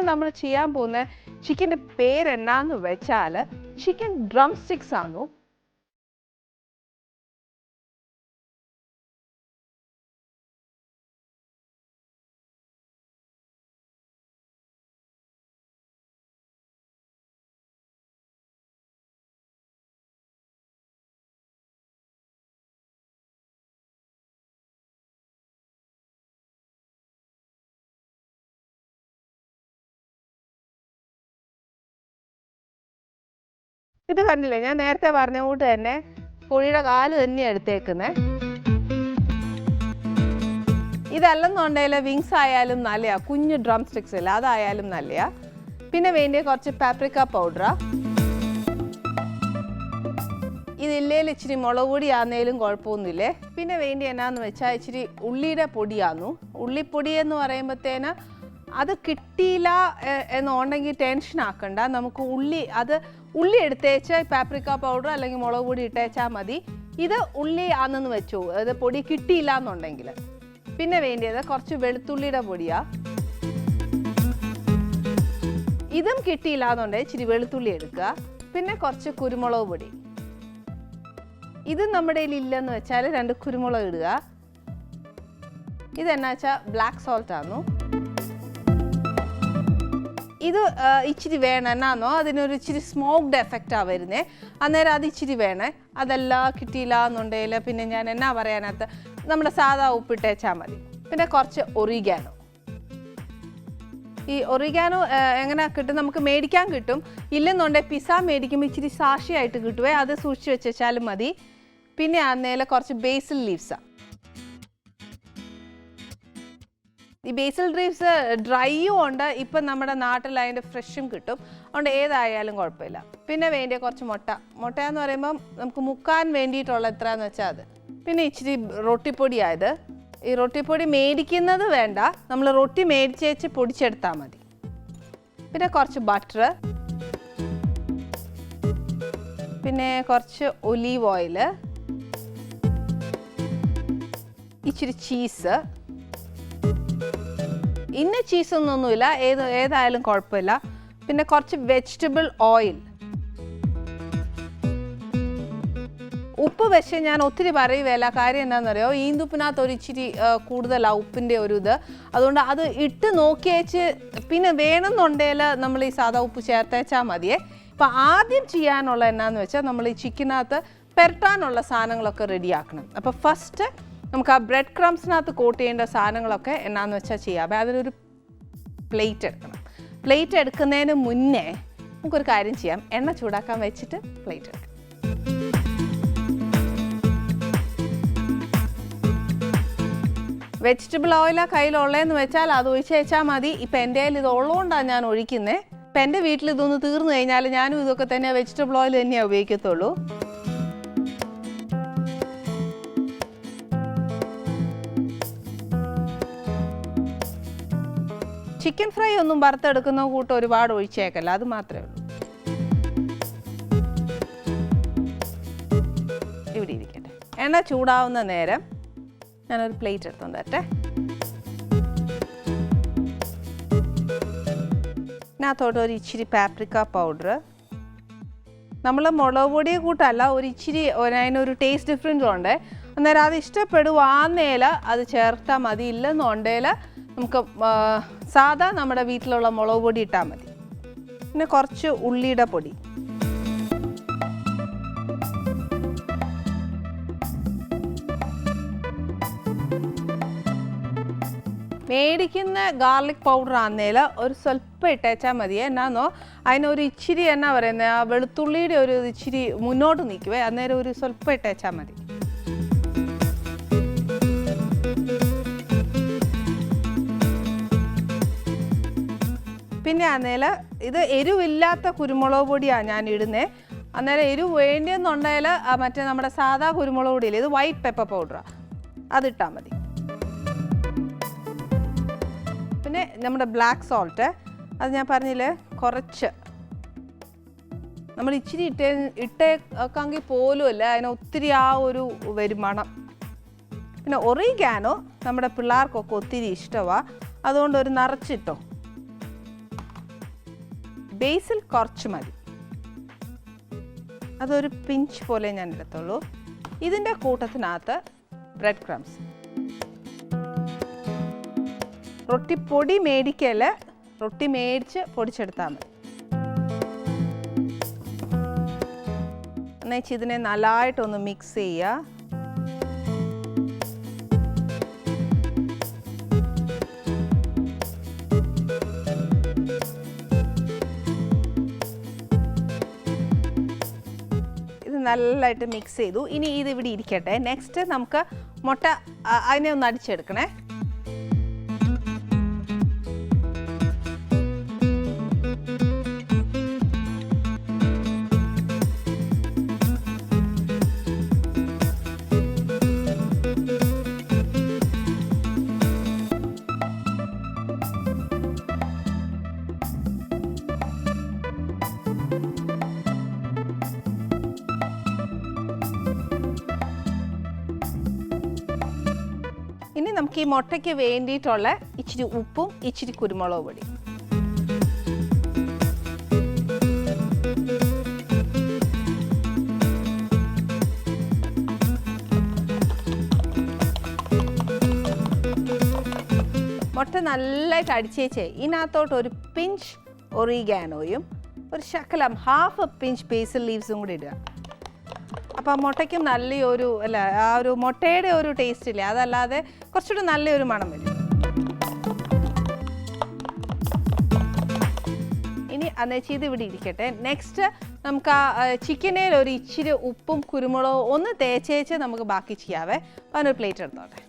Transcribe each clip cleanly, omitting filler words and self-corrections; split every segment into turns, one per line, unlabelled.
ഇന്ന് നമ്മൾ ചെയ്യാൻ പോകുന്ന ചിക്കൻ്റെ പേരെന്നാന്ന് വെച്ചാൽ ചിക്കൻ ഡ്രം സ്റ്റിക്സ് ആണ്. ഇത് കണ്ടില്ലേ, ഞാൻ നേരത്തെ പറഞ്ഞ കൂട്ട് തന്നെ കോഴിയുടെ കാല് തന്നെയാണ് എടുത്തേക്കുന്നത്. ഇതല്ലെന്നുണ്ടെങ്കിൽ വിങ്സ് ആയാലും നല്ലയാ, കുഞ്ഞു ഡ്രം സ്റ്റിക്സ് ഇല്ല അതായാലും നല്ലയാ. പിന്നെ വേണ്ടിയ കുറച്ച് പാപ്രിക്ക പൗഡറാ. ഇതില്ലേലും ഇച്ചിരി മുളക് പൊടി ആന്നേലും കുഴപ്പമൊന്നുമില്ലേ. പിന്നെ വേണ്ടി എന്നാന്ന് വെച്ചാൽ ഇച്ചിരി ഉള്ളിയുടെ പൊടിയാന്നു. ഉള്ളിപ്പൊടി എന്ന് പറയുമ്പോഴത്തേന് അത് കിട്ടിയില്ല എന്നുണ്ടെങ്കിൽ ടെൻഷൻ ആക്കണ്ട. നമുക്ക് ഉള്ളി എടുത്തേച്ച് പാപ്രിക്ക പൗഡർ അല്ലെങ്കിൽ മുളക് പൊടി ഇട്ടേച്ചാൽ മതി. ഇത് ഉള്ളി ആണെന്ന് വെച്ചു, അത് പൊടി കിട്ടിയില്ല എന്നുണ്ടെങ്കിൽ. പിന്നെ വേണ്ടിയത് കുറച്ച് വെളുത്തുള്ളിയുടെ പൊടിയാ. ഇതും കിട്ടിയില്ല എന്നുണ്ടെങ്കിൽ ഇച്ചിരി വെളുത്തുള്ളി എടുക്കുക. പിന്നെ കുറച്ച് കുരുമുളക് പൊടി. ഇത് നമ്മുടെ കയ്യിൽ ഇല്ലെന്ന് വെച്ചാൽ 2 കുരുമുളക് ഇടുക. ഇതെന്നാ വെച്ചാൽ ബ്ലാക്ക് സോൾട്ട് ആന്നു. ഇത് ഇച്ചിരി വേണം, എന്നാന്നോ അതിനൊരു ഇച്ചിരി സ്മോക്ഡ് എഫക്റ്റാണ് വരുന്നത്. അന്നേരം അത് ഇച്ചിരി വേണേ. അതെല്ലാം കിട്ടിയില്ല എന്നുണ്ടെങ്കിൽ പിന്നെ ഞാൻ എന്നാ പറയാനകത്ത് നമ്മുടെ സാധാ ഉപ്പിട്ടേച്ചാൽ മതി. പിന്നെ കുറച്ച് ഒറിഗാനോ. ഈ ഒറിഗാനോ എങ്ങനെ കിട്ടും, നമുക്ക് മേടിക്കാൻ കിട്ടും. ഇല്ലെന്നുണ്ടെങ്കിൽ പിസ്സ മേടിക്കുമ്പോൾ ഇച്ചിരി സാഷിയായിട്ട് കിട്ടുവേ, അത് സൂക്ഷിച്ച് വെച്ചാലും മതി. പിന്നെ അന്നേരം കുറച്ച് ബേസിൽ ലീവ്സാണ്. ഈ ബേസിൽ ലീവ്സ് ഡ്രൈയും ഉണ്ട്, ഇപ്പം നമ്മുടെ നാട്ടിൽ അതിൻ്റെ ഫ്രഷും കിട്ടും. അതുകൊണ്ട് ഏതായാലും കുഴപ്പമില്ല. പിന്നെ വേണ്ടിയ കുറച്ച് മുട്ട എന്ന് പറയുമ്പം നമുക്ക് മുക്കാൻ വേണ്ടിയിട്ടുള്ള എത്രയാണെന്ന് വെച്ചാൽ അത്. പിന്നെ ഇച്ചിരി റൊട്ടിപ്പൊടിയായത്. ഈ റൊട്ടിപ്പൊടി മേടിക്കുന്നത് വേണ്ട, നമ്മൾ റൊട്ടി മേടിച്ചേച്ച് പൊടിച്ചെടുത്താൽ മതി. പിന്നെ കുറച്ച് ബട്ടർ. പിന്നെ കുറച്ച് ഒലീവ് ഓയിൽ. ഇച്ചിരി ചീസ്. ഇന്ന ചീസൊന്നൊന്നുമില്ല, ഏതായാലും കുഴപ്പമില്ല. പിന്നെ കുറച്ച് വെജിറ്റബിൾ ഓയിൽ. ഉപ്പ് പക്ഷേ ഞാൻ ഒത്തിരി പറയുകയില്ല. കാര്യം എന്താണെന്നറിയോ, ഈന്തുപ്പിനകത്ത് ഒരു ഇച്ചിരി കൂടുതലാണ് ഉപ്പിൻ്റെ ഒരു ഇത്. അതുകൊണ്ട് അത് ഇട്ട് നോക്കിയേച്ച് പിന്നെ വേണമെന്നുണ്ടെങ്കിൽ നമ്മൾ ഈ സാധാ ഉപ്പ് ചേർത്തേച്ചാൽ മതിയേ. ഇപ്പം ആദ്യം ചെയ്യാനുള്ള എന്നാന്ന് വെച്ചാൽ നമ്മൾ ഈ ചിക്കനകത്ത് പെരട്ടാനുള്ള സാധനങ്ങളൊക്കെ റെഡിയാക്കണം. അപ്പോൾ ഫസ്റ്റ് നമുക്ക് ആ ബ്രെഡ് ക്രംസിനകത്ത് കോട്ട് ചെയ്യേണ്ട സാധനങ്ങളൊക്കെ എന്നാന്ന് വെച്ചാൽ ചെയ്യാം. അപ്പോൾ അതിനൊരു പ്ലേറ്റ് എടുക്കണം. പ്ലേറ്റ് എടുക്കുന്നതിന് മുന്നേ നമുക്കൊരു കാര്യം ചെയ്യാം, എണ്ണ ചൂടാക്കാൻ വെച്ചിട്ട് പ്ലേറ്റ് എടുക്കാം. വെജിറ്റബിൾ ഓയിലാണ് കയ്യിലുള്ളതെന്ന് വെച്ചാൽ അത് ഒഴിച്ച് വെച്ചാൽ മതി. ഇപ്പം എൻ്റെ കയ്യിൽ ഇത് ഉള്ളതുകൊണ്ടാണ് ഞാൻ ഒഴിക്കുന്നത്. ഇപ്പം എൻ്റെ വീട്ടിൽ ഇതൊന്ന് തീർന്നു കഴിഞ്ഞാൽ ഞാനും ഇതൊക്കെ തന്നെ വെജിറ്റബിൾ ഓയിൽ തന്നെയാണ് ഉപയോഗിക്കത്തുള്ളൂ. ചിക്കൻ ഫ്രൈ ഒന്നും വറുത്തെടുക്കുന്ന കൂട്ട് ഒരുപാട് ഒഴിച്ചേക്കല്ല, അത് മാത്രമേ ഉള്ളൂ. ഇവിടെ ഇരിക്കട്ടെ. എണ്ണ ചൂടാവുന്ന നേരം ഞാനൊരു പ്ലേറ്റ് എടുത്തോണ്ട് വരട്ടെ. ഇതിനകത്തോട്ട് ഒരു ഇച്ചിരി പാപ്രിക്ക പൗഡർ. നമ്മൾ മുളക് പൊടിയെ കൂട്ടല്ല, ഒരു ഇച്ചിരി അതിനൊരു ടേസ്റ്റ് ഡിഫറൻസ് ഉണ്ട്. അന്നേരം അത് ഇഷ്ടപ്പെടുവാന്നേൽ അത് ചേർത്താൽ മതി. ഇല്ലെന്നുണ്ടെങ്കിൽ നമുക്ക് സാധാ നമ്മുടെ വീട്ടിലുള്ള മുളക് പൊടി ഇട്ടാൽ മതി. പിന്നെ കുറച്ച് ഉള്ളിയുടെ പൊടി. മേടിക്കുന്ന ഗാർലിക് പൗഡർ ആന്നേൽ ഒരു സ്വല്പം ഇട്ടേച്ചാൽ മതി. എന്നാന്നോ അതിനൊരു ഇച്ചിരി എന്നാ പറയുന്നത്, ആ വെളുത്തുള്ളിയുടെ ഒരു ഇച്ചിരി മുന്നോട്ട് നിൽക്കുവേ, അന്നേരം ഒരു സ്വല്പം ഇട്ടേച്ചാൽ മതി. പിന്നെ അന്നേരം ഇത് എരിവില്ലാത്ത കുരുമുളക് പൊടിയാണ് ഞാൻ ഇടുന്നത്. അന്നേരം എരിവ് വേണ്ടിയെന്നുണ്ടെങ്കിൽ മറ്റേ നമ്മുടെ സാധാ കുരുമുളക് പൊടിയില്ല, ഇത് വൈറ്റ് പെപ്പർ പൗഡറാണ്, അതിട്ടാൽ മതി. പിന്നെ നമ്മുടെ ബ്ലാക്ക് സോൾട്ട്, അത് ഞാൻ പറഞ്ഞില്ലേ കുറച്ച്. നമ്മൾ ഇച്ചിരി ഇട്ടേക്കെങ്കിൽ പോലും അല്ല, അതിന് ഒത്തിരി ആ ഒരു വരും മണം. പിന്നെ ഒറിഗാനോ നമ്മുടെ പിള്ളേർക്കൊക്കെ ഒത്തിരി ഇഷ്ടമാണ്, അതുകൊണ്ട് ഒരു നിറച്ചിട്ടോ. ബേസിൽ കുറച്ച് മതി, അതൊരു പിഞ്ച് പോലെ ഞാൻ എടുത്തുള്ളൂ. ഇതിൻ്റെ കൂട്ടത്തിനകത്ത് ബ്രെഡ് ക്രംസ്. റൊട്ടിപ്പൊടി മേടിക്കൽ, റൊട്ടി മേടിച്ച് പൊടിച്ചെടുത്താൽ മതി. എന്നുവെച്ച് ഇതിനെ നല്ലതായിട്ടൊന്ന് മിക്സ് ചെയ്യുക. ഇത് നല്ലതായിട്ട് മിക്സ് ചെയ്തു. ഇനി ഇത് ഇവിടെ ഇരിക്കട്ടെ. നെക്സ്റ്റ് നമുക്ക് മുട്ട അതിനെ ഒന്ന് അടിച്ചെടുക്കണേ. ഇനി നമുക്ക് ഈ മുട്ടയ്ക്ക് വേണ്ടിയിട്ടുള്ള ഇച്ചിരി ഉപ്പും ഇച്ചിരി കുരുമുളക് പൊടി. മുട്ട നല്ലതായിട്ട് അടിച്ചേച്ചേ ഇതിനകത്തോട്ട് ഒരു പിഞ്ച് ഒറിഗാനോയും ഒരു ശകലം ഹാഫ് പിഞ്ച് ബേസിൽ ലീവ്സും കൂടി ഇടുക. അപ്പോൾ മുട്ടയ്ക്കും നല്ലൊരു ആ ഒരു മുട്ടയുടെ ഒരു ടേസ്റ്റ് ഇല്ലേ, അതല്ലാതെ കുറച്ചുകൂടി നല്ലൊരു മണം വരും. ഇനി അന്നേച്ച് ഇത് ഇവിടെ ഇരിക്കട്ടെ. നെക്സ്റ്റ് നമുക്ക് ആ ചിക്കനിൽ ഒരു ഇച്ചിരി ഉപ്പും കുരുമുളകും ഒന്ന് തേച്ചേച്ച് നമുക്ക് ബാക്കി ചെയ്യാവേ. അപ്പോൾ അതിനൊരു പ്ലേറ്റ് എടുത്തോട്ടെ.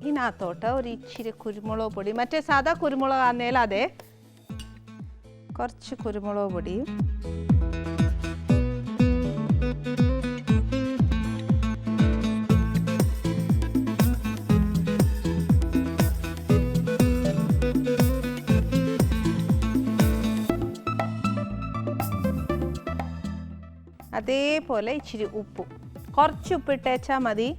ഇതിനകത്തോട്ട് ഒരു ഇച്ചിരി കുരുമുളക് പൊടി, മറ്റേ സാധാ കുരുമുളക് ആന്നേൽ അതെ, കുറച്ച് കുരുമുളക് പൊടിയും അതേപോലെ ഇച്ചിരി ഉപ്പും, കുറച്ച് ഉപ്പിട്ടേച്ചാൽ മതി.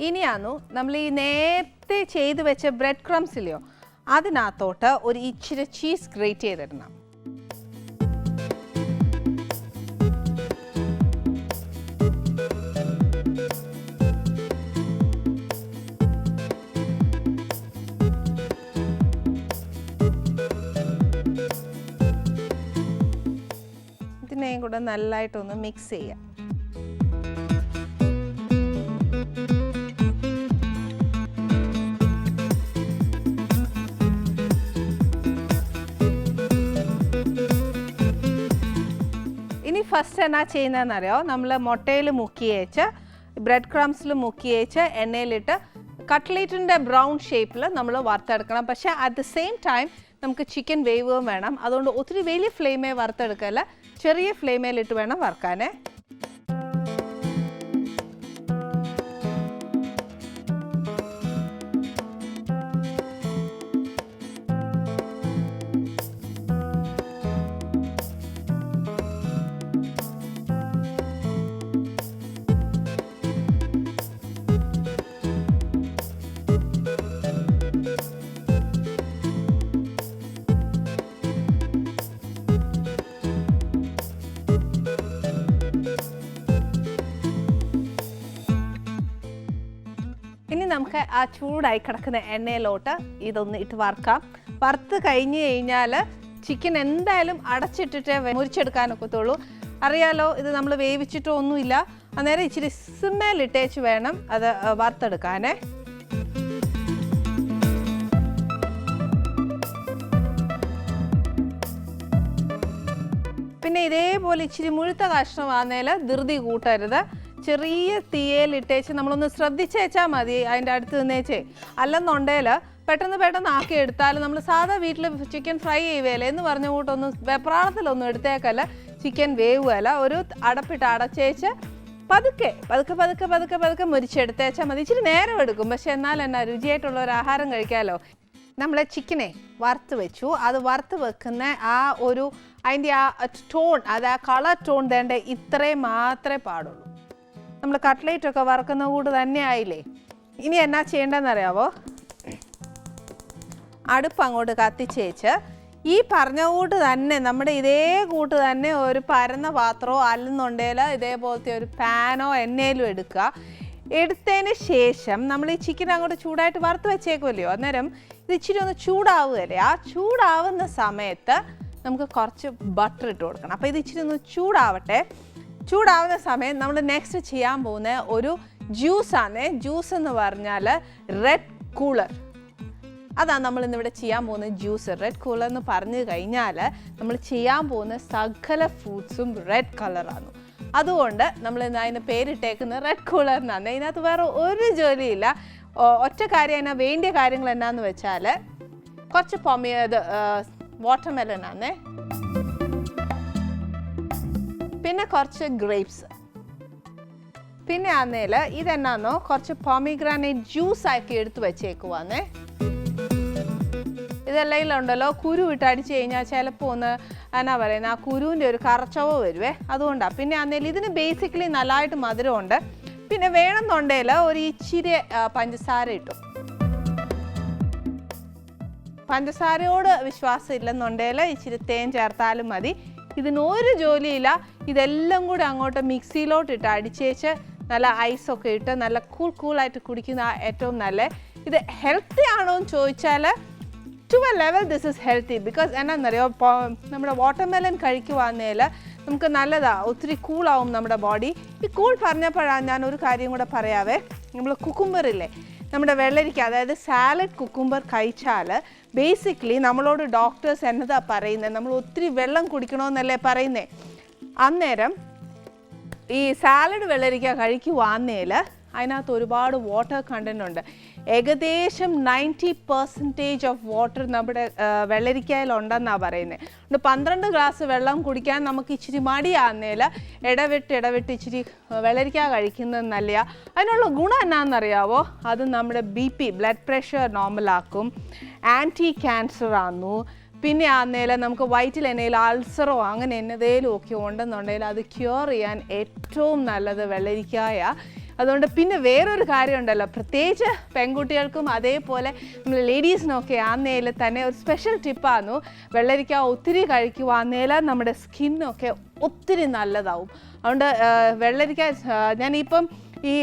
ഇനിയാന്നു നമ്മൾ ഈ നേരത്തെ ചെയ്ത് വെച്ച ബ്രെഡ് ക്രംസ് ഇല്ലയോ, അതിനകത്തോട്ട് ഒരു ഇച്ചിരി ചീസ് ഗ്രേറ്റ് ചെയ്തിടണം. ഇതിനെയും കൂടെ നല്ലതായിട്ടൊന്ന് മിക്സ് ചെയ്യാം. ഇനി ഫസ്റ്റ് എന്നാ ചെയ്യുന്നതെന്നറിയോ, നമ്മൾ മുട്ടയിൽ മുക്കി വെച്ച് ബ്രെഡ് ക്രംസിൽ മുക്കി വെച്ച് എണ്ണയിലിട്ട് കട്ട്ലേറ്റിൻ്റെ ബ്രൗൺ ഷേപ്പിൽ നമ്മൾ വറുത്തെടുക്കണം. പക്ഷേ അറ്റ് ദ സെയിം ടൈം നമുക്ക് ചിക്കൻ വേവുകയും വേണം. അതുകൊണ്ട് ഒത്തിരി വലിയ ഫ്ലെയിമേ വറുത്തെടുക്കല്ല, ചെറിയ ഫ്ലെയിമേലിട്ട് വേണം വറുക്കാനേ. ഇനി നമുക്ക് ആ ചൂടായി കിടക്കുന്ന എണ്ണയിലോട്ട് ഇതൊന്ന് ഇട്ട് വറുക്കാം. വറുത്ത് കഴിഞ്ഞ് കഴിഞ്ഞാൽ ചിക്കൻ എന്തായാലും അടച്ചിട്ടിട്ടേ മുരിച്ചെടുക്കാനൊക്കത്തുള്ളൂ. അറിയാലോ, ഇത് നമ്മൾ വേവിച്ചിട്ടോ ഒന്നുമില്ല. അന്നേരം ഇച്ചിരി സിമ്മേലിട്ടേച്ച് വേണം അത് വറുത്തെടുക്കാനേ. പിന്നെ ഇതേപോലെ ഇച്ചിരി മുഴുത്ത കഷ്ണമാകുന്നതിൽ ധൃതി കൂട്ടരുത്. ചെറിയ തീയലിട്ടേച്ച് നമ്മളൊന്ന് ശ്രദ്ധിച്ചേച്ചാൽ മതി, അതിൻ്റെ അടുത്ത് നിന്നേച്ചേ. അല്ലെന്നുണ്ടെങ്കിൽ പെട്ടെന്ന് ആക്കി എടുത്താൽ നമ്മൾ സാധാ വീട്ടിൽ ചിക്കൻ ഫ്രൈ ചെയ്യുകയല്ലേ എന്ന് പറഞ്ഞ കൂട്ടൊന്നും വെപ്രാളത്തിലൊന്നും എടുത്തേക്കല്ല. ചിക്കൻ വേവുകയല്ല. ഒരു അടപ്പിട്ട് അടച്ചേച്ച് പതുക്കെ പതുക്കെ പതുക്കെ പതുക്കെ പതുക്കെ മുരിച്ചെടുത്തേച്ചാൽ മതി. ഇച്ചിരി നേരം എടുക്കും, പക്ഷെ എന്നാൽ എന്നാ രുചിയായിട്ടുള്ള ഒരു ആഹാരം കഴിക്കാമല്ലോ. നമ്മൾ ചിക്കനെ വറുത്ത് വെച്ചു. അത് വറുത്ത് വെക്കുന്ന ആ ഒരു അതിൻ്റെ ആ ടോൺ, അത് ആ കളർ ടോൺ വേണ്ട ഇത്രയും മാത്രമേ പാടുള്ളൂ. നമ്മൾ കട്ട്ലേറ്റൊക്കെ വറുക്കുന്ന കൂട്ട് തന്നെ ആയില്ലേ. ഇനി എന്നാ ചെയ്യേണ്ടതെന്ന് അറിയാവോ? അടുപ്പ് അങ്ങോട്ട് കത്തിച്ചേച്ച് ഈ പറഞ്ഞ കൂട്ട് തന്നെ നമ്മുടെ ഇതേ കൂട്ട് തന്നെ ഒരു പരന്ന പാത്രമോ അല്ലെന്നുണ്ടെങ്കിൽ ഇതേപോലത്തെ ഒരു പാനോ എണ്ണയിലും എടുക്കുക. എടുത്തതിന് ശേഷം നമ്മൾ ഈ ചിക്കൻ അങ്ങോട്ട് ചൂടായിട്ട് വറുത്ത് വെച്ചേക്കുമല്ലോ, അന്നേരം ഇത് ഇച്ചിരി ഒന്ന് ചൂടാവുകയല്ലേ. ആ ചൂടാവുന്ന സമയത്ത് നമുക്ക് കുറച്ച് ബട്ടർ ഇട്ട് കൊടുക്കണം. അപ്പോൾ ഇത് ഇച്ചിരി ഒന്ന് ചൂടാവട്ടെ. ചൂടാവുന്ന സമയം നമ്മൾ നെക്സ്റ്റ് ചെയ്യാൻ പോകുന്ന ഒരു ജ്യൂസാണ്. ജ്യൂസ് എന്ന് പറഞ്ഞാൽ റെഡ് കൂളർ. അതാണ് നമ്മൾ ഇന്നിവിടെ ചെയ്യാൻ പോകുന്ന ജ്യൂസ്. റെഡ് കൂളർ എന്ന് പറഞ്ഞു കഴിഞ്ഞാൽ നമ്മൾ ചെയ്യാൻ പോകുന്ന സകല ഫ്രൂട്ട്സും റെഡ് കളറാണ്. അതുകൊണ്ട് നമ്മൾ ഇന്ന് അതിന് പേരിട്ടേക്കുന്നത് റെഡ് കൂളർ എന്നാണ്. ഇതിനകത്ത് വേറെ ഒരു ജോലിയില്ല. ഒറ്റ കാര്യം അതിന് വേണ്ടിയ കാര്യങ്ങൾ എന്നാന്ന് വെച്ചാൽ കുറച്ച് വാട്ടർമെലൺ ആണ്, പിന്നെ കുറച്ച് ഗ്രേപ്സ്, പിന്നെ ആന്നേൽ ഇതെന്നാന്നോ കുറച്ച് പോമിഗ്രാനൈറ്റ് ജ്യൂസ് ആക്കി എടുത്ത് വെച്ചേക്കുവാന്നേ. ഇതെല്ലാം ഉണ്ടല്ലോ കുരു ഇട്ട് അടിച്ചു കഴിഞ്ഞാൽ ചിലപ്പോൾ ഒന്ന് എന്നാ പറയുന്നത് ആ കുരുവിൻ്റെ ഒരു കറച്ചവ വരുവേ, അതുകൊണ്ടാണ്. പിന്നെ ആന്നേൽ ഇതിന് ബേസിക്കലി നല്ലതായിട്ട് മധുരമുണ്ട്. പിന്നെ വേണമെന്നുണ്ടെങ്കിൽ ഒരു ഇച്ചിരി പഞ്ചസാര ഇട്ടു. പഞ്ചസാരയോട് വിശ്വാസം ഇല്ലെന്നുണ്ടെങ്കിൽ ഇച്ചിരി തേൻ ചേർത്താലും മതി. ഇതിനൊരു ജോലിയില്ല. ഇതെല്ലാം കൂടി അങ്ങോട്ട് മിക്സിയിലോട്ടിട്ട് അടിച്ചേച്ച് നല്ല ഐസൊക്കെ ഇട്ട് നല്ല കൂളായിട്ട് കുടിക്കുന്ന ഏറ്റവും നല്ല. ഇത് ഹെൽത്തി ആണോ എന്ന് ചോദിച്ചാൽ to a level this is healthy. Because എന്നാന്നറിയോ, നമ്മുടെ വാട്ടർമെലൺ കഴിക്കുവാന്നേൽ നമുക്ക് നല്ലതാണ്, ഒത്തിരി കൂളാവും നമ്മുടെ ബോഡി. ഈ കൂൾ പറഞ്ഞപ്പോഴാണ് ഞാൻ ഒരു കാര്യം കൂടെ പറയാവേ. നമ്മൾ കുക്കുംബറില്ലേ, നമ്മുടെ വെള്ളരിക്ക, അതായത് സാലഡ് കുക്കുംബർ കഴിച്ചാൽ ബേസിക്കലി നമ്മളോട് ഡോക്ടേഴ്സ് എന്നതാ പറയുന്നത്, നമ്മൾ ഒത്തിരി വെള്ളം കുടിക്കണമെന്നല്ലേ പറയുന്നത്. അന്നേരം ഈ സാലഡ് വെള്ളരിക്ക കഴിക്കുവാന്നേൽ അതിനകത്ത് ഒരുപാട് വാട്ടർ കണ്ടൻ്റ് ഉണ്ട്. ഏകദേശം 90% ഓഫ് വാട്ടർ നമ്മുടെ വെള്ളരിക്കയിലുണ്ടെന്നാണ് പറയുന്നത്. അതുകൊണ്ട് 12 ഗ്ലാസ് വെള്ളം കുടിക്കാൻ നമുക്ക് ഇച്ചിരി മടിയാന്നേൽ ഇടവിട്ട് ഇച്ചിരി വെള്ളരിക്ക കഴിക്കുന്നത് നല്ലതാ. അതിനുള്ള ഗുണം എന്നാണെന്നറിയാവോ? അത് നമ്മുടെ BP ബ്ലഡ് പ്രഷർ നോർമലാക്കും, ആൻറ്റി ക്യാൻസർ ആന്നു. പിന്നെ ആന്നേൽ നമുക്ക് വയറ്റിൽ എന്തെങ്കിലും അൾസറോ അങ്ങനെ എന്നതേലും ഒക്കെ ഉണ്ടെന്നുണ്ടെങ്കിൽ അത് ക്യൂർ ചെയ്യാൻ ഏറ്റവും നല്ലത് വെള്ളരിക്കായ. അതുകൊണ്ട് പിന്നെ വേറൊരു കാര്യമുണ്ടല്ലോ, പ്രത്യേകിച്ച് പെൺകുട്ടികൾക്കും അതേപോലെ നമ്മൾ ലേഡീസിനൊക്കെ ആന്നേൽ തന്നെ ഒരു സ്പെഷ്യൽ ടിപ്പാന്നു. വെള്ളരിക്ക ഒത്തിരി കഴിക്കുവാന്നേൽ നമ്മുടെ സ്കിന്നൊക്കെ ഒത്തിരി നല്ലതാവും. അതുകൊണ്ട് വെള്ളരിക്ക ഞാനിപ്പം ഈ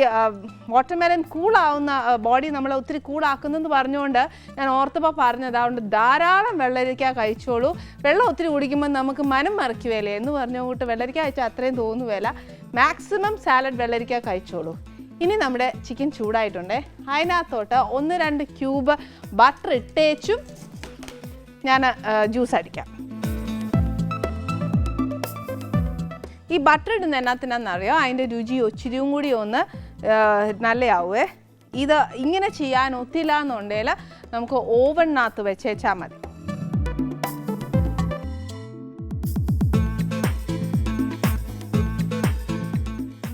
വാട്ടർമെലൺ കൂളാവുന്ന ബോഡി നമ്മളെ ഒത്തിരി കൂളാക്കുന്നെന്ന് പറഞ്ഞുകൊണ്ട് ഞാൻ ഓർത്തപ്പോൾ പറഞ്ഞത്. അതുകൊണ്ട് ധാരാളം വെള്ളരിക്ക കഴിച്ചോളൂ. വെള്ളം ഒത്തിരി കുടിക്കുമ്പോൾ നമുക്ക് മനം മറിക്കുവേലേ എന്ന് പറഞ്ഞുകൊണ്ട് വെള്ളരിക്ക കഴിച്ചാൽ അത്രയും തോന്നുവേല. മാക്സിമം സാലഡ് വെള്ളരിക്ക കഴിച്ചോളൂ. ഇനി നമ്മുടെ ചിക്കൻ ചൂടായിട്ടുണ്ടേ, അതിനകത്തോട്ട് 1-2 ക്യൂബ് ബട്ടർ ഇട്ടേച്ചും ഞാൻ ജ്യൂസ് അടിക്കാം. ഈ ബട്ടർ ഇടുന്ന എന്നാത്തിനാണെന്നറിയോ, അതിൻ്റെ രുചി ഒച്ചിരിയും കൂടി ഒന്ന് നല്ലയാവുമേ. ഇത് ഇങ്ങനെ ചെയ്യാൻ ഒത്തില്ല എന്നുണ്ടെങ്കിൽ നമുക്ക് ഓവണിനകത്ത് വെച്ചേച്ചാൽ മതി.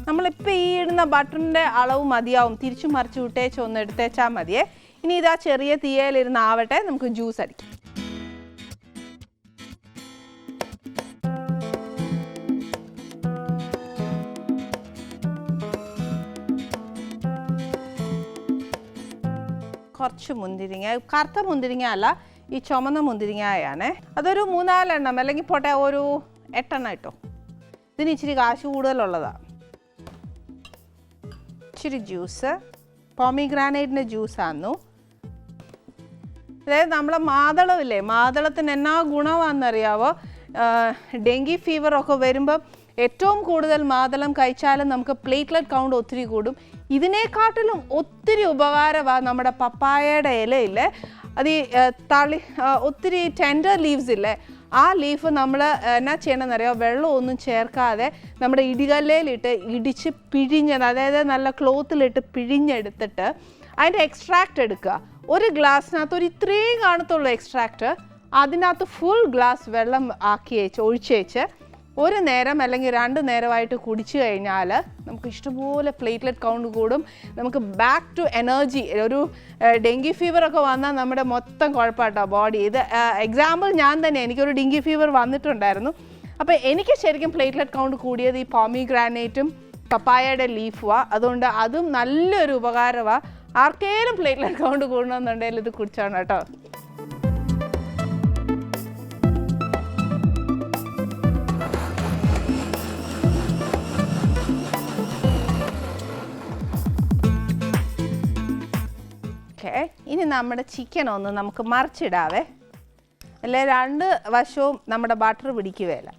നമ്മളിപ്പോൾ ഈ ഇടുന്ന ബട്ടറിൻ്റെ അളവ് മതിയാവും. തിരിച്ചു മറിച്ച് വിട്ടേച്ച് ഒന്ന് എടുത്തേച്ചാൽ മതിയേ. ഇനി ഇതാ ചെറിയ തീയയിലിരുന്ന് ആവട്ടെ, നമുക്ക് ജ്യൂസ് അടിക്കാം. കുറച്ച് മുന്തിരിങ്ങ, കറുത്ത മുന്തിരിങ്ങ അല്ല, ഈ ചുമന്ന മുന്തിരിങ്ങയാണേ. അതൊരു 3-4 എണ്ണം അല്ലെങ്കിൽ പോട്ടെ ഒരു 8 എണ്ണം ഇട്ടോ. ഇതിന് ഇച്ചിരി കാശ് കൂടുതലുള്ളതാണ്. ഇച്ചിരി ജ്യൂസ്, പോമിഗ്രാനൈറ്റിൻ്റെ ജ്യൂസാന്നു. അതായത് നമ്മളെ മാതളമില്ലേ, മാതളത്തിന് എന്നാ ഗുണമാണെന്നറിയാവോ? ഡെങ്കി ഫീവറൊക്കെ വരുമ്പം ഏറ്റവും കൂടുതൽ മാതളം കഴിച്ചാലും നമുക്ക് പ്ലേറ്റ്ലെറ്റ് കൗണ്ട് ഒത്തിരി കൂടും. ഇതിനെക്കാട്ടിലും ഒത്തിരി ഉപകാരമാണ് നമ്മുടെ പപ്പായയുടെ ഇലയില്ലേ, അത് ഈ ഒത്തിരി ടെൻഡർ ലീവ്സ് ഇല്ലേ, ആ ലീഫ് നമ്മൾ എന്നാ ചെയ്യണമെന്നറിയാം, വെള്ളമൊന്നും ചേർക്കാതെ നമ്മുടെ ഇടികല്ലിലിട്ട് ഇടിച്ച് പിഴിഞ്ഞത്, അതായത് നല്ല ക്ലോത്തിലിട്ട് പിഴിഞ്ഞെടുത്തിട്ട് അതിൻ്റെ എക്സ്ട്രാക്റ്റ് എടുക്കുക. ഒരു ഗ്ലാസ്സിനകത്ത് ഒരു ഇത്രയും കാണത്തുള്ളൂ എക്സ്ട്രാക്റ്റ്, അതിനകത്ത് ഫുൾ ഗ്ലാസ് വെള്ളം ആക്കി ഒഴിച്ചേച്ച് ഒരു നേരം അല്ലെങ്കിൽ 2 നേരമായിട്ട് കുടിച്ചു കഴിഞ്ഞാൽ നമുക്ക് ഇഷ്ടംപോലെ പ്ലേറ്റ്ലെറ്റ് കൗണ്ട് കൂടും. നമുക്ക് ബാക്ക് ടു എനർജി. ഒരു ഡെങ്കി ഫീവറൊക്കെ വന്നാൽ നമ്മുടെ മൊത്തം കുഴപ്പമായിട്ടോ ബോഡി. ഇത് എക്സാമ്പിൾ ഞാൻ തന്നെ, എനിക്കൊരു ഡെങ്കി ഫീവർ വന്നിട്ടുണ്ടായിരുന്നു. അപ്പോൾ എനിക്ക് ശരിക്കും പ്ലേറ്റ്ലെറ്റ് കൗണ്ട് കൂടിയത് ഈ പോമിഗ്രാനേറ്റും പപ്പായയുടെ ലീഫുമാണ്. അതുകൊണ്ട് അതും നല്ലൊരു ഉപകാരമാണ്. ആർക്കെങ്കിലും പ്ലേറ്റ്ലെറ്റ് കൗണ്ട് കൂടണമെന്നുണ്ടെങ്കിൽ ഇത് കുടിച്ചോണം കേട്ടോ. ഓക്കെ, ഇനി നമ്മുടെ ചിക്കൻ ഒന്ന് നമുക്ക് മറിച്ചിടാവേ. അല്ലെ 2 വശവും നമ്മുടെ ബട്ടർ പിടിക്കുകയില്ല.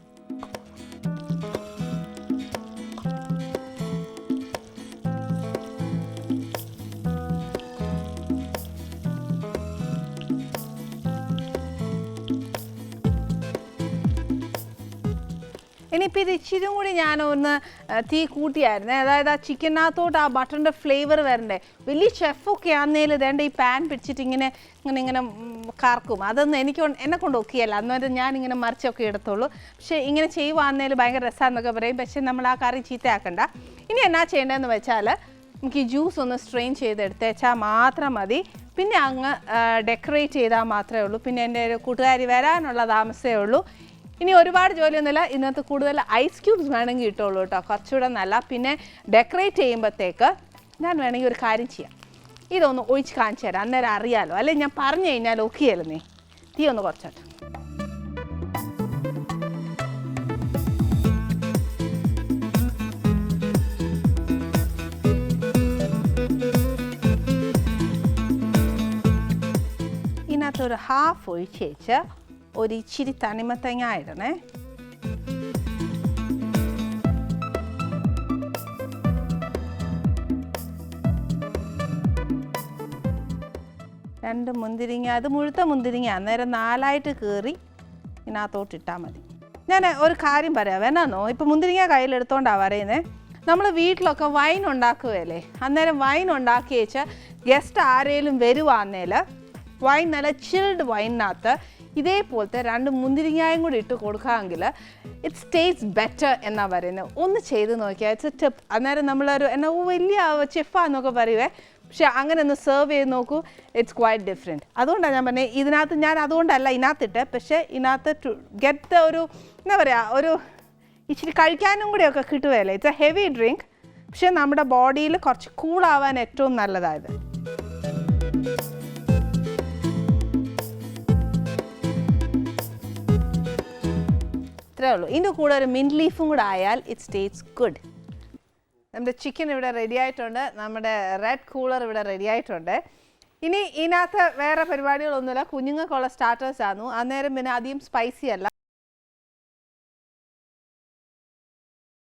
ഇനിയിപ്പോൾ ഇത് ഇച്ചിരി കൂടി ഞാനൊന്ന് തീ കൂട്ടിയായിരുന്നേ. അതായത് ആ ചിക്കനകത്തോട്ട് ആ ബട്ടറിൻ്റെ ഫ്ലേവർ വരണ്ടേ. വലിയ ഷെഫൊക്കെ ആന്നേൽ ഇതേണ്ട ഈ പാൻ പിടിച്ചിട്ട് ഇങ്ങനെ കറക്കും. അതൊന്നും എന്നെ കൊണ്ട് ഒക്കെയല്ല. അന്നേരം ഞാനിങ്ങനെ മറിച്ചൊക്കെ എടുത്തോളൂ. പക്ഷേ ഇങ്ങനെ ചെയ്യുവാന്നേൽ ഭയങ്കര രസമാണെന്നൊക്കെ പറയും. പക്ഷേ നമ്മൾ ആ കറി ചീത്തയാക്കണ്ട. ഇനി എന്നാ ചെയ്യേണ്ടതെന്ന് വെച്ചാൽ നമുക്ക് ഈ ജ്യൂസ് ഒന്ന് സ്ട്രെയിൻ ചെയ്തെടുത്തേച്ചാൽ മാത്രം മതി. പിന്നെ അങ്ങ് ഡെക്കറേറ്റ് ചെയ്താൽ മാത്രമേ ഉള്ളൂ. പിന്നെ എൻ്റെ ഒരു കൂട്ടുകാരി വരാനുള്ള താമസമേ ഉള്ളൂ. ഇനി ഒരുപാട് ജോലിയൊന്നുമില്ല. ഇതിനകത്ത് കൂടുതൽ ഐസ് ക്യൂബ്സ് വേണമെങ്കിൽ ഇട്ടുള്ളൂ കേട്ടോ, കുറച്ചുകൂടെ നല്ല. പിന്നെ ഡെക്കറേറ്റ് ചെയ്യുമ്പോഴത്തേക്ക് ഞാൻ വേണമെങ്കിൽ ഒരു കാര്യം ചെയ്യാം, ഇതൊന്ന് ഒഴിച്ച് കാണിച്ചു തരാം. അന്നേരം അറിയാലോ. അല്ലെങ്കിൽ ഞാൻ പറഞ്ഞു കഴിഞ്ഞാൽ ഒക്കെയല്ലേ. തീ ഒന്ന് കുറച്ചോട്ടെ. ഇതിനകത്തൊരു ഹാഫ് ഒഴിച്ച് വെച്ച് ഒരു ഇച്ചിരി തണിമത്തങ്ങ ഇടണേ. രണ്ട് മുന്തിരിങ്ങ, അത് മുഴുത്ത മുന്തിരിങ്ങ, അന്നേരം 4ആയിട്ട് കീറി ഇതിനകത്തോട്ടിട്ടാൽ മതി. ഞാൻ ഒരു കാര്യം പറയാം, എന്നാന്നോ, ഇപ്പം മുന്തിരിങ്ങ കയ്യിലെടുത്തോണ്ടാണ് പറയുന്നത്. നമ്മൾ വീട്ടിലൊക്കെ വൈൻ ഉണ്ടാക്കുകയല്ലേ, അന്നേരം വൈൻ ഉണ്ടാക്കി വെച്ചാൽ ഗസ്റ്റ് ആരെങ്കിലും വരുവാന്നേൽ വൈൻ നല്ല ചിൽഡ് വൈനകത്ത് ഇതേപോലത്തെ 2 മുന്തിരിങ്ങയും കൂടി ഇട്ട് കൊടുക്കാമെങ്കിൽ ഇറ്റ്സ് ടേസ്റ്റ് ബെറ്റർ എന്നാണ് പറയുന്നത്. ഒന്ന് ചെയ്ത് നോക്കിയാൽ ഇറ്റ്സ് എ ടിപ്പ്. അന്നേരം നമ്മളൊരു വലിയ ചെഫാന്നൊക്കെ പറയുവേ, പക്ഷെ അങ്ങനെ ഒന്ന് സെർവ് ചെയ്ത് നോക്കൂ, ഇറ്റ്സ് ക്വൈറ്റ് ഡിഫറെൻറ്റ്. അതുകൊണ്ടാണ് ഞാൻ പറഞ്ഞത് ഇതിനകത്ത് ഞാൻ അതുകൊണ്ടല്ല ഇതിനകത്തിട്ട്, പക്ഷേ ഇതിനകത്ത് ടു ഗെറ്റ് ഒരു എന്താ പറയുക, ഒരു ഇച്ചിരി കഴിക്കാനും കൂടിയൊക്കെ കിട്ടുകയല്ലേ. ഇറ്റ്സ് എ ഹെവി ഡ്രിങ്ക്, പക്ഷേ നമ്മുടെ ബോഡിയിൽ കുറച്ച് കൂളാവാൻ ഏറ്റവും നല്ലതായത്. ഇത്രേ ഉള്ളൂ. ഇതിൻ്റെ കൂടെ ഒരു മിൻറ്റ് ലീഫും കൂടെ ആയാൽ ഇറ്റ് ടേസ്റ്റ്സ് ഗുഡ്. നമ്മുടെ ചിക്കൻ ഇവിടെ റെഡി ആയിട്ടുണ്ട്, നമ്മുടെ റെഡ് കൂളർ ഇവിടെ റെഡി ആയിട്ടുണ്ട്. ഇനി ഇതിനകത്ത് വേറെ പരിപാടികളൊന്നുമില്ല, കുഞ്ഞുങ്ങൾക്കുള്ള സ്റ്റാർട്ടേഴ്സ് ആയിരുന്നു. അന്നേരം പിന്നെ അധികം സ്പൈസി അല്ല.